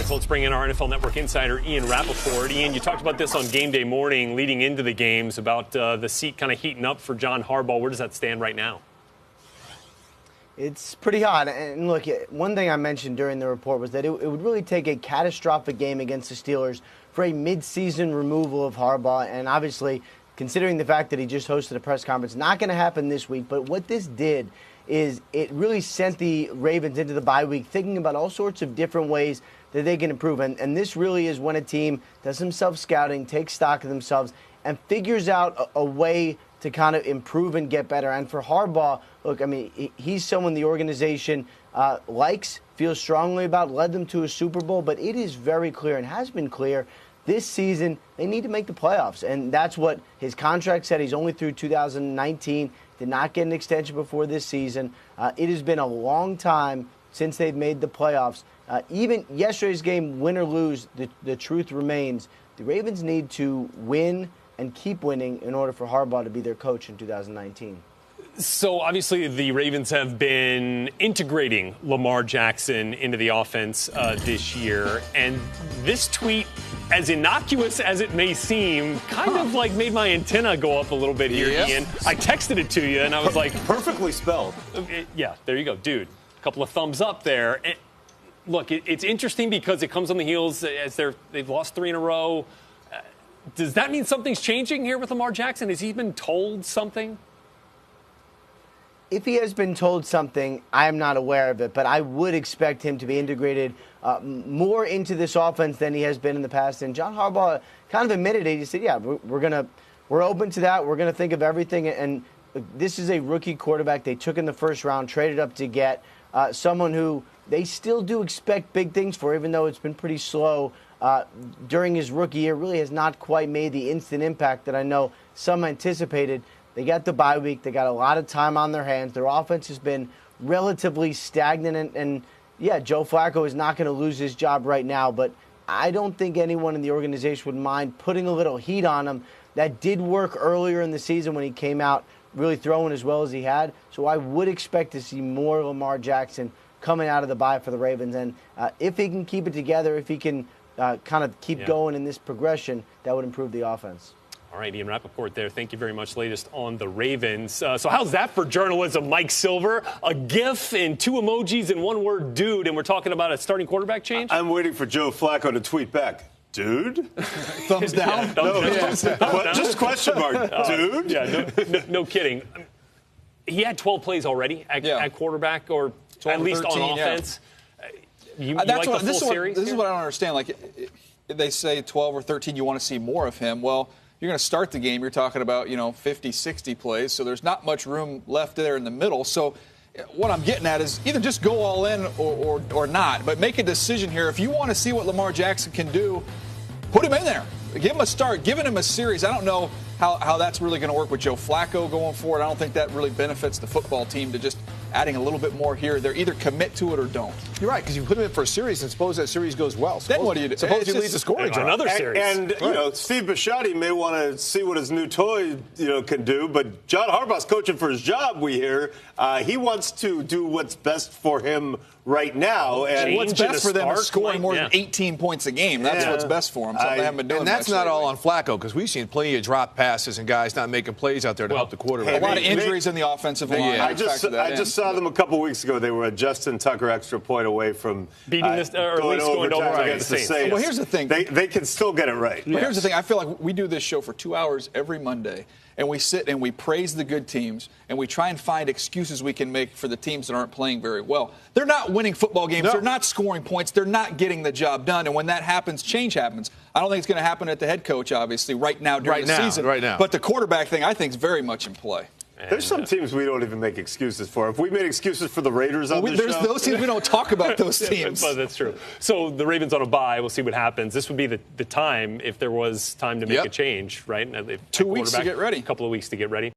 right, so let's bring in our NFL Network insider, Ian Rappaport. Ian, you talked about this on game day morning leading into the games about the seat kind of heating up for John Harbaugh. Where does that stand right now? It's pretty hot. And look, one thing I mentioned during the report was that it would really take a catastrophic game against the Steelers for a mid-season removal of Harbaugh. And obviously, considering the fact that he just hosted a press conference, not going to happen this week. But what this did is it really sent the Ravens into the bye week thinking about all sorts of different ways that they can improve. And this really is when a team does some self-scouting, takes stock of themselves, and figures out a way to kind of improve and get better. And for Harbaugh, look, I mean, he's someone the organization likes, feels strongly about, led them to a Super Bowl, but it is very clear and has been clear this season they need to make the playoffs. And that's what his contract said. He's only through 2019, did not get an extension before this season. It has been a long time since they've made the playoffs. Even yesterday's game, win or lose, the truth remains. The Ravens need to win and keep winning in order for Harbaugh to be their coach in 2019. So obviously the Ravens have been integrating Lamar Jackson into the offense this year. And this tweet, as innocuous as it may seem, kind of like made my antenna go up a little bit here, Ian. I texted it to you, and I was like... Perfectly spelled. Yeah, there you go. Dude, a couple of thumbs up there. And look, it's interesting because it comes on the heels as they've lost 3 in a row. Does that mean something's changing here with Lamar Jackson? Has he been told something? If he has been told something, I am not aware of it, but I would expect him to be integrated more into this offense than he has been in the past. And John Harbaugh kind of admitted it. He said, yeah, we're open to that. We're going to think of everything. And this is a rookie quarterback they took in the first round, traded up to get someone who they still do expect big things for, even though it's been pretty slow during his rookie year. Really has not quite made the instant impact that I know some anticipated. They got the bye week. They got a lot of time on their hands. Their offense has been relatively stagnant. And yeah, Joe Flacco is not going to lose his job right now, but I don't think anyone in the organization would mind putting a little heat on him. That did work earlier in the season when he came out really throwing as well as he had. So I would expect to see more Lamar Jackson coming out of the bye for the Ravens. And if he can keep it together, if he can kind of keep going in this progression, that would improve the offense. All right, Ian Rappaport there. Thank you very much. Latest on the Ravens. So how's that for journalism, Mike Silver? A GIF and 2 emojis and 1 word, dude, and we're talking about a starting quarterback change? I'm waiting for Joe Flacco to tweet back. Dude? Thumbs down? Just question mark. Dude? Yeah, no kidding. He had 12 plays already at quarterback, or at least 13, on offense. You like the full series? This is what I don't understand. Like, they say 12 or 13, you want to see more of him. Well, you're going to start the game. You're talking about, 50, 60 plays. So there's not much room left there in the middle. So what I'm getting at is either just go all in or not. But make a decision here. If you want to see what Lamar Jackson can do, put him in there. Give him a start. Giving him a series. I don't know how that's really going to work with Joe Flacco going forward. I don't think that really benefits the football team to just adding a little bit more here. They're either commit to it or don't. You're right, because you put him in for a series, and suppose that series goes well. Then what do you do? Suppose he leads the scoring. Another series. And Steve Bisciotti may want to see what his new toy, can do. But John Harbaugh's coaching for his job, we hear. He wants to do what's best for him right now. And what's best for them is scoring more than 18 points a game. That's what's best for them. Something they haven't been doing. And that's not all on Flacco, because we've seen plenty of drop passes and guys not making plays out there to help the quarterback. A lot of injuries in the offensive line. I just saw them a couple weeks ago. They were a Justin Tucker extra point away from beating this, or at least going over against the Saints. Well, here's the thing. They can still get it right. But here's the thing. I feel like we do this show for 2 hours every Monday, and we sit and we praise the good teams, and we try and find excuses we can make for the teams that aren't playing very well. They're not winning football games. No. They're not scoring points. They're not getting the job done. And when that happens, change happens. I don't think it's going to happen at the head coach, obviously, right now during the season. Right now. But the quarterback thing, I think, is very much in play. There's some teams we don't even make excuses for. If we made excuses for the Raiders on this show. There's those teams we don't talk about those teams. But that's true. So the Ravens on a bye. We'll see what happens. This would be the time if there was time to make a change, right? 2 weeks to get ready. A couple of weeks to get ready.